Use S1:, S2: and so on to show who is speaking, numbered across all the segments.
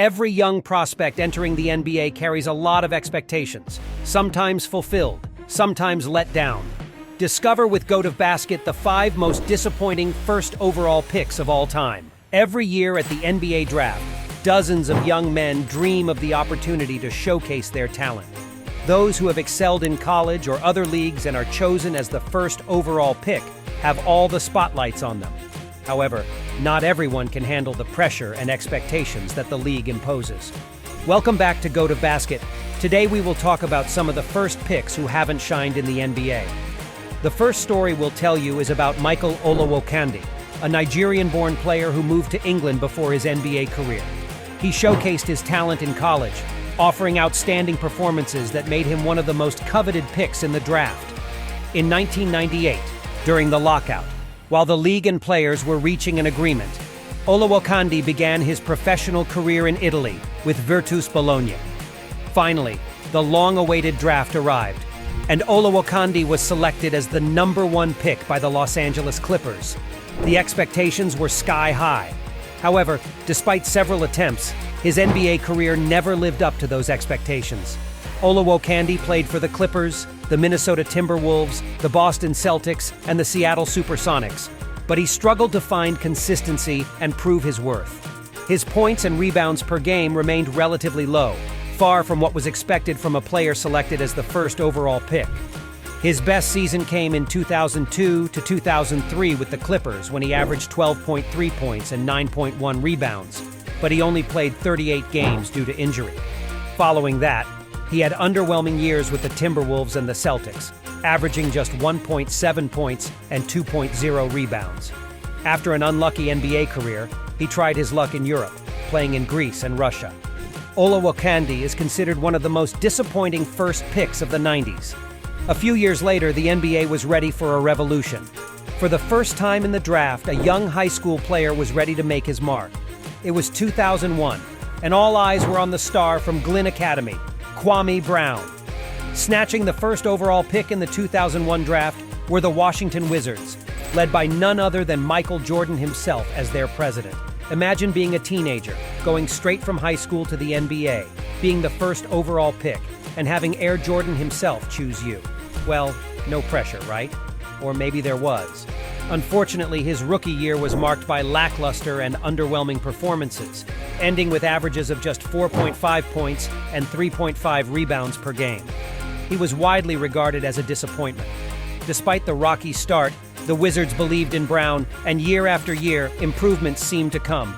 S1: Every young prospect entering the NBA carries a lot of expectations, sometimes fulfilled, sometimes let down. Discover with Goat of Basket the 5 most disappointing first overall picks of all time. Every year at the NBA Draft, dozens of young men dream of the opportunity to showcase their talent. Those who have excelled in college or other leagues and are chosen as the first overall pick have all the spotlights on them. However, not everyone can handle the pressure and expectations that the league imposes. Welcome back to Goat of Basket. Today we will talk about some of the first picks who haven't shined in the NBA. The first story we'll tell you is about Michael Olowokandi, a Nigerian-born player who moved to England before his NBA career. He showcased his talent in college, offering outstanding performances that made him one of the most coveted picks in the draft. In 1998, during the lockout, while the league and players were reaching an agreement, Olowokandi began his professional career in Italy with Virtus Bologna. Finally, the long-awaited draft arrived, and Olowokandi was selected as the #1 pick by the Los Angeles Clippers. The expectations were sky-high. However, despite several attempts, his NBA career never lived up to those expectations. Olowokandi played for the Clippers, the Minnesota Timberwolves, the Boston Celtics, and the Seattle Supersonics, but he struggled to find consistency and prove his worth. His points and rebounds per game remained relatively low, far from what was expected from a player selected as the first overall pick. His best season came in 2002 to 2003 with the Clippers when he averaged 12.3 points and 9.1 rebounds, but he only played 38 games due to injury. Following that, he had underwhelming years with the Timberwolves and the Celtics, averaging just 1.7 points and 2.0 rebounds. After an unlucky NBA career, he tried his luck in Europe, playing in Greece and Russia. Olowokandi is considered one of the most disappointing first picks of the 90s. A few years later, the NBA was ready for a revolution. For the first time in the draft, a young high school player was ready to make his mark. It was 2001, and all eyes were on the star from Glenn Academy, Kwame Brown. Snatching the first overall pick in the 2001 draft were the Washington Wizards, led by none other than Michael Jordan himself as their president. Imagine being a teenager, going straight from high school to the NBA, being the first overall pick, and having Air Jordan himself choose you. Well, no pressure, right? Or maybe there was. Unfortunately, his rookie year was marked by lackluster and underwhelming performances, ending with averages of just 4.5 points and 3.5 rebounds per game. He was widely regarded as a disappointment. Despite the rocky start, the Wizards believed in Brown, and year after year, improvements seemed to come.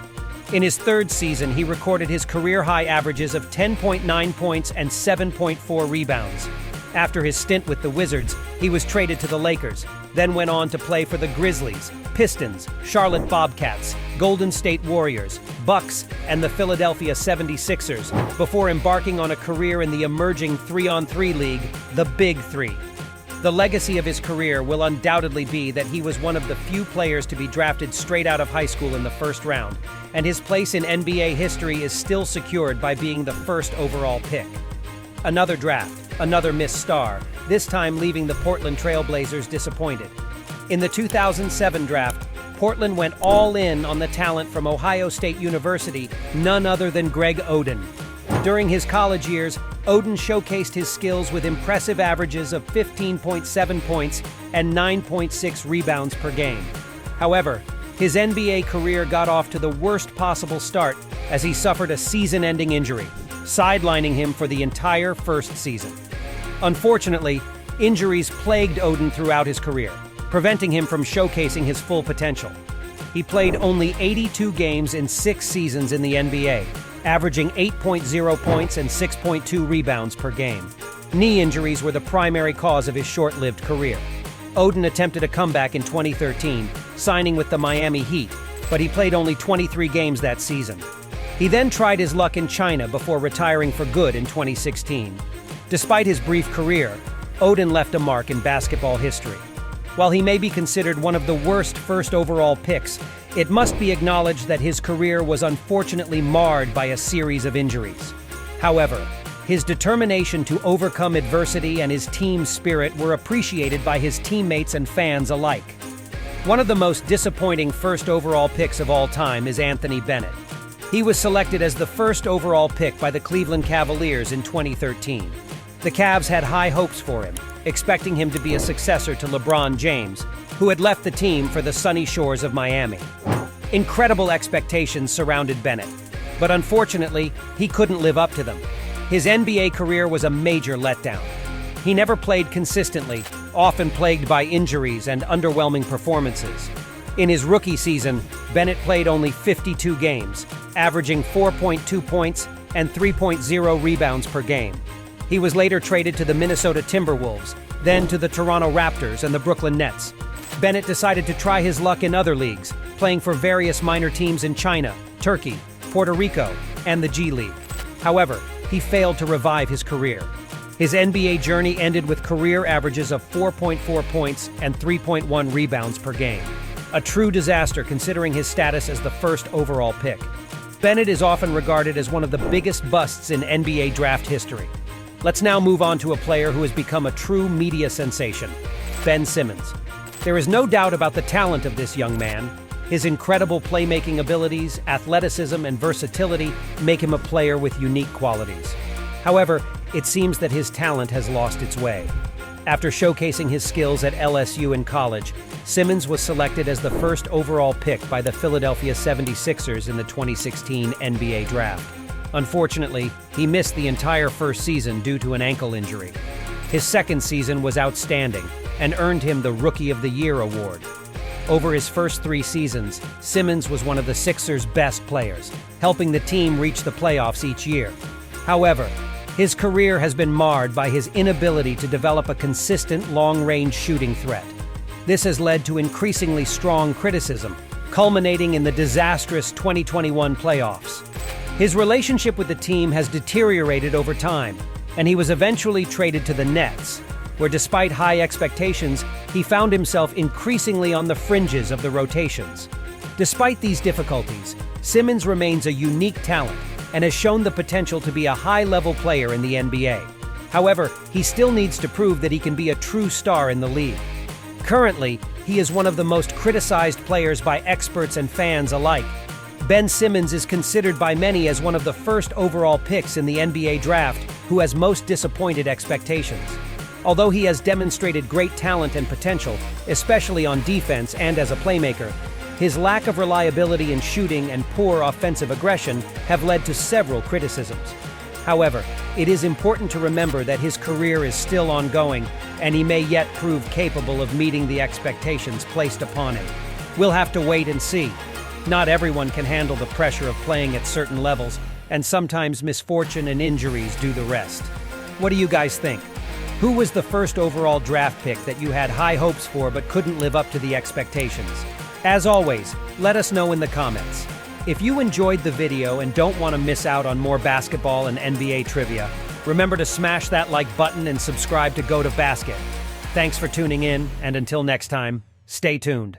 S1: In his third season, he recorded his career-high averages of 10.9 points and 7.4 rebounds. After his stint with the Wizards, he was traded to the Lakers, then went on to play for the Grizzlies, Pistons, Charlotte Bobcats, Golden State Warriors, Bucks, and the Philadelphia 76ers, before embarking on a career in the emerging 3-on-3 league, the Big Three. The legacy of his career will undoubtedly be that he was one of the few players to be drafted straight out of high school in the first round, and his place in NBA history is still secured by being the first overall pick. Another draft, another missed star, this time leaving the Portland Trail Blazers disappointed. In the 2007 draft, Portland went all in on the talent from Ohio State University, none other than Greg Oden. During his college years, Oden showcased his skills with impressive averages of 15.7 points and 9.6 rebounds per game. However, his NBA career got off to the worst possible start as he suffered a season-ending injury, sidelining him for the entire first season. Unfortunately, injuries plagued Oden throughout his career, preventing him from showcasing his full potential. He played only 82 games in 6 seasons in the NBA, averaging 8.0 points and 6.2 rebounds per game. Knee injuries were the primary cause of his short-lived career. Oden attempted a comeback in 2013, signing with the Miami Heat, but he played only 23 games that season. He then tried his luck in China before retiring for good in 2016. Despite his brief career, Oden left a mark in basketball history. While he may be considered one of the worst first overall picks, it must be acknowledged that his career was unfortunately marred by a series of injuries. However, his determination to overcome adversity and his team spirit were appreciated by his teammates and fans alike. One of the most disappointing first overall picks of all time is Anthony Bennett. He was selected as the first overall pick by the Cleveland Cavaliers in 2013. The Cavs had high hopes for him, expecting him to be a successor to LeBron James, who had left the team for the sunny shores of Miami. Incredible expectations surrounded Bennett, but unfortunately, he couldn't live up to them. His NBA career was a major letdown. He never played consistently, often plagued by injuries and underwhelming performances. In his rookie season, Bennett played only 52 games, averaging 4.2 points and 3.0 rebounds per game. He was later traded to the Minnesota Timberwolves, then to the Toronto Raptors and the Brooklyn Nets. Bennett decided to try his luck in other leagues, playing for various minor teams in China, Turkey, Puerto Rico, and the G League. However, he failed to revive his career. His NBA journey ended with career averages of 4.4 points and 3.1 rebounds per game. A true disaster considering his status as the first overall pick. Bennett is often regarded as one of the biggest busts in NBA draft history. Let's now move on to a player who has become a true media sensation, Ben Simmons. There is no doubt about the talent of this young man. His incredible playmaking abilities, athleticism, and versatility make him a player with unique qualities. However, it seems that his talent has lost its way. After showcasing his skills at LSU in college, Simmons was selected as the first overall pick by the Philadelphia 76ers in the 2016 NBA Draft. Unfortunately, he missed the entire first season due to an ankle injury. His second season was outstanding and earned him the Rookie of the Year award. Over his first 3 seasons, Simmons was one of the Sixers' best players, helping the team reach the playoffs each year. However, his career has been marred by his inability to develop a consistent long-range shooting threat. This has led to increasingly strong criticism, culminating in the disastrous 2021 playoffs. His relationship with the team has deteriorated over time, and he was eventually traded to the Nets, where despite high expectations, he found himself increasingly on the fringes of the rotations. Despite these difficulties, Simmons remains a unique talent and has shown the potential to be a high-level player in the NBA. However, he still needs to prove that he can be a true star in the league. Currently, he is one of the most criticized players by experts and fans alike. Ben Simmons is considered by many as one of the first overall picks in the NBA draft who has most disappointed expectations. Although he has demonstrated great talent and potential, especially on defense and as a playmaker, his lack of reliability in shooting and poor offensive aggression have led to several criticisms. However, it is important to remember that his career is still ongoing, and he may yet prove capable of meeting the expectations placed upon him. We'll have to wait and see. Not everyone can handle the pressure of playing at certain levels, and sometimes misfortune and injuries do the rest. What do you guys think? Who was the first overall draft pick that you had high hopes for but couldn't live up to the expectations? As always, let us know in the comments. If you enjoyed the video and don't want to miss out on more basketball and NBA trivia, remember to smash that like button and subscribe to Go to Basket. Thanks for tuning in, and until next time, stay tuned.